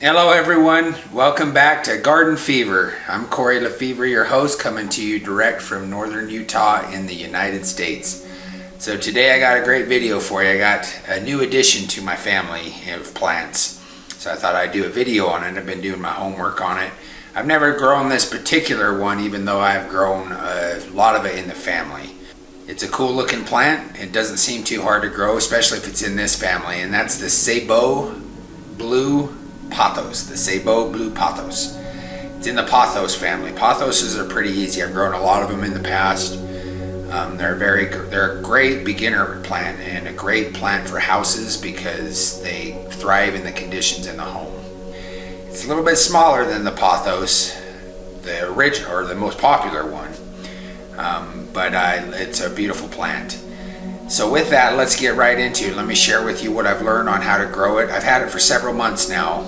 Hello everyone, welcome back to Garden Fever. I'm Corey Lefevre, your host, coming to you direct from northern Utah in the United States. So today I got a great video for you. I got a new addition to my family of plants. So I thought I'd do a video on it. I've been doing my homework on it. I've never grown this particular one, even though I've grown a lot of it in the family. It's a cool looking plant. It doesn't seem too hard to grow, especially if it's in this family, and that's the Cebu Blue Pothos, the Cebu Blue Pothos. It's in the Pothos family. Pothoses are pretty easy. I've grown a lot of them in the past. They're a great beginner plant and a great plant for houses because they thrive in the conditions in the home. It's a little bit smaller than the Pothos, the original or the most popular one, but it's a beautiful plant. So with that, let's get right into it. Let me share with you what I've learned on how to grow it. I've had it for several months now,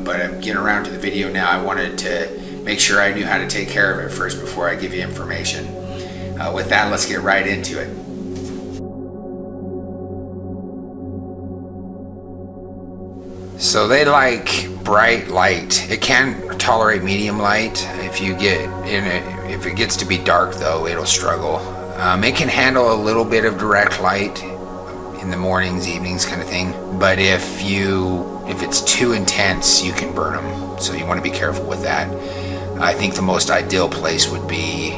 but I'm getting around to the video now. I wanted to make sure I knew how to take care of it first before I give you information. With that, let's get right into it. So they like bright light. It can tolerate medium light. If it gets to be dark though, it'll struggle. It can handle a little bit of direct light in the mornings, evenings kind of thing. But if it's too intense, you can burn them. So you want to be careful with that. I think the most ideal place would be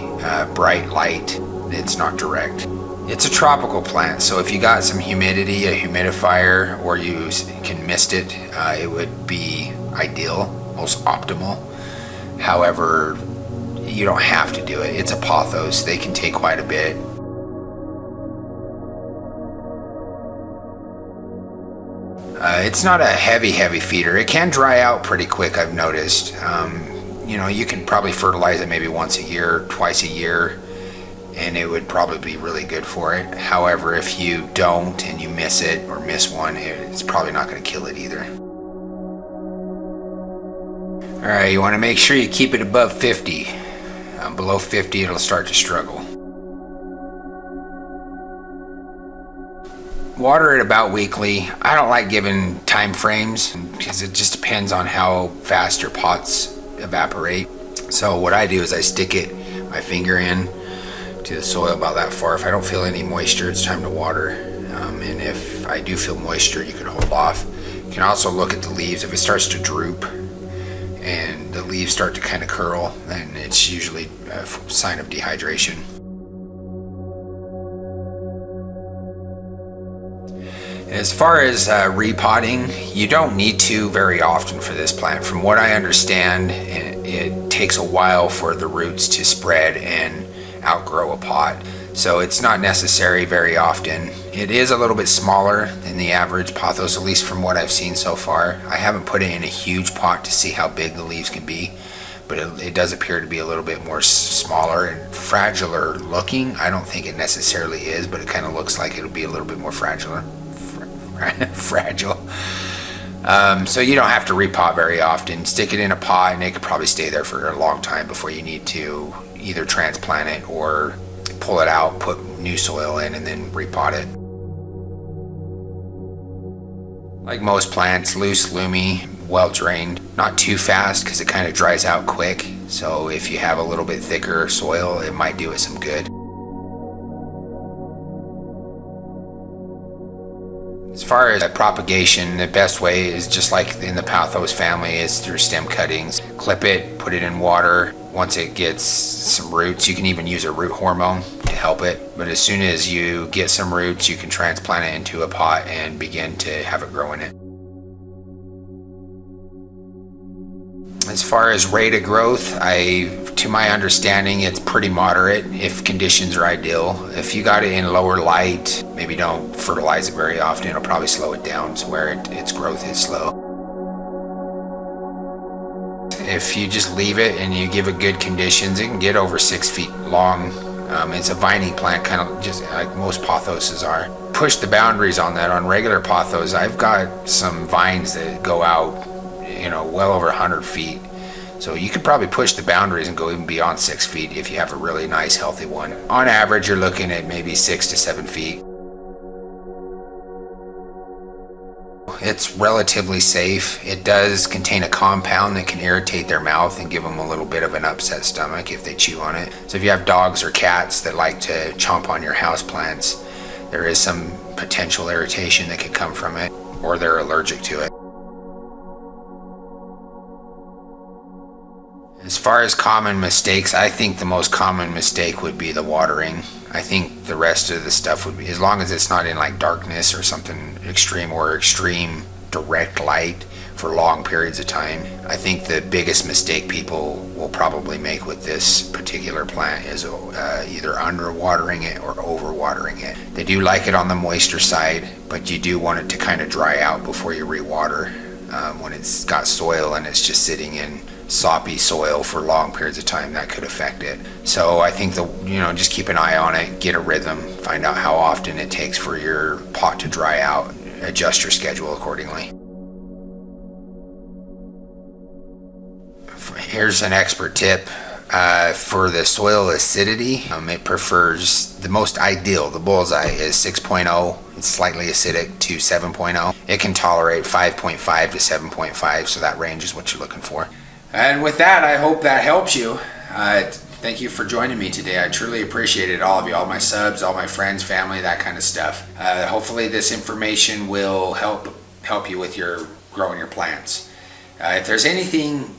bright light. It's not direct. It's a tropical plant, so if you got some humidity, a humidifier, or you can mist it, it would be ideal, most optimal. However, you don't have to do it. It's a pothos. They can take quite a bit. It's not a heavy feeder. It can dry out pretty quick, I've noticed. You can probably fertilize it maybe once a year, twice a year, and it would probably be really good for it. However, if you don't and you miss it or miss one, it's probably not going to kill it either. Alright, you want to make sure you keep it above 50. Below 50, it'll start to struggle. Water it about weekly. I don't like giving time frames because it just depends on how fast your pots evaporate. So what I do is I stick my finger in to the soil about that far. If I don't feel any moisture, it's time to water. And if I do feel moisture, you can hold off. You can also look at the leaves. If it starts to droop and the leaves start to kind of curl, then it's usually a sign of dehydration. As far as repotting, you don't need to very often for this plant. From what I understand, it takes a while for the roots to spread and outgrow a pot. So it's not necessary very often. It is a little bit smaller than the average pothos, at least from what I've seen so far. I haven't put it in a huge pot to see how big the leaves can be, but it does appear to be a little bit more smaller and fragiler looking. I don't think it necessarily is, but it kind of looks like it'll be a little bit more fragile. So you don't have to repot very often. Stick it in a pot and it could probably stay there for a long time before you need to either transplant it or pull it out, put new soil in, and then repot it. Like most plants, loose, loomy, well drained, not too fast because it kind of dries out quick. So if you have a little bit thicker soil, it might do it some good. As far as propagation, the best way is just like in the Pothos family, is through stem cuttings. Clip it, put it in water. Once it gets some roots, you can even use a root hormone to help it. But as soon as you get some roots, you can transplant it into a pot and begin to have it grow in it. As far as rate of growth, to my understanding, it's pretty moderate if conditions are ideal. If you got it in lower light, maybe don't fertilize it very often, it'll probably slow it down to where its growth is slow. If you just leave it and you give it good conditions, it can get over 6 feet long. It's a vining plant, kind of just like most pothoses are. Push the boundaries on that. On regular pothos, I've got some vines that go out, well over 100 feet. So you could probably push the boundaries and go even beyond 6 feet if you have a really nice, healthy one. On average, you're looking at maybe 6 to 7 feet. it's relatively safe. It does contain a compound that can irritate their mouth and give them a little bit of an upset stomach if they chew on it. So if you have dogs or cats that like to chomp on your houseplants, there is some potential irritation that could come from it, or they're allergic to it. As far as common mistakes, I think the most common mistake would be the watering. I think the rest of the stuff would be, as long as it's not in like darkness or something extreme, or extreme direct light for long periods of time. I think the biggest mistake people will probably make with this particular plant is either underwatering it or overwatering it. They do like it on the moisture side, but you do want it to kind of dry out before you rewater. When it's got soil and it's just sitting in soppy soil for long periods of time, that could affect it. So I think just keep an eye on it, get a rhythm, find out how often it takes for your pot to dry out, adjust your schedule accordingly. Here's an expert tip. For the soil acidity, it prefers, the most ideal, the bullseye is 6.0. It's slightly acidic to 7.0. It can tolerate 5.5 to 7.5, so that range is what you're looking for. And with that, I hope that helps you. Thank you for joining me today. I truly appreciate it, all of you, all my subs, all my friends, family, that kind of stuff. Hopefully this information will help you with your growing your plants. If there's anything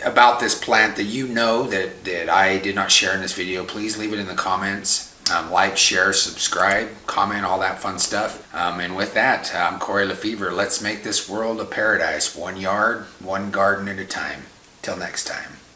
about this plant that you know that I did not share in this video, please leave it in the comments. Like, share, subscribe, comment, all that fun stuff. And with that, I'm Corey Lefevre. Let's make this world a paradise, one yard, one garden at a time. Till next time.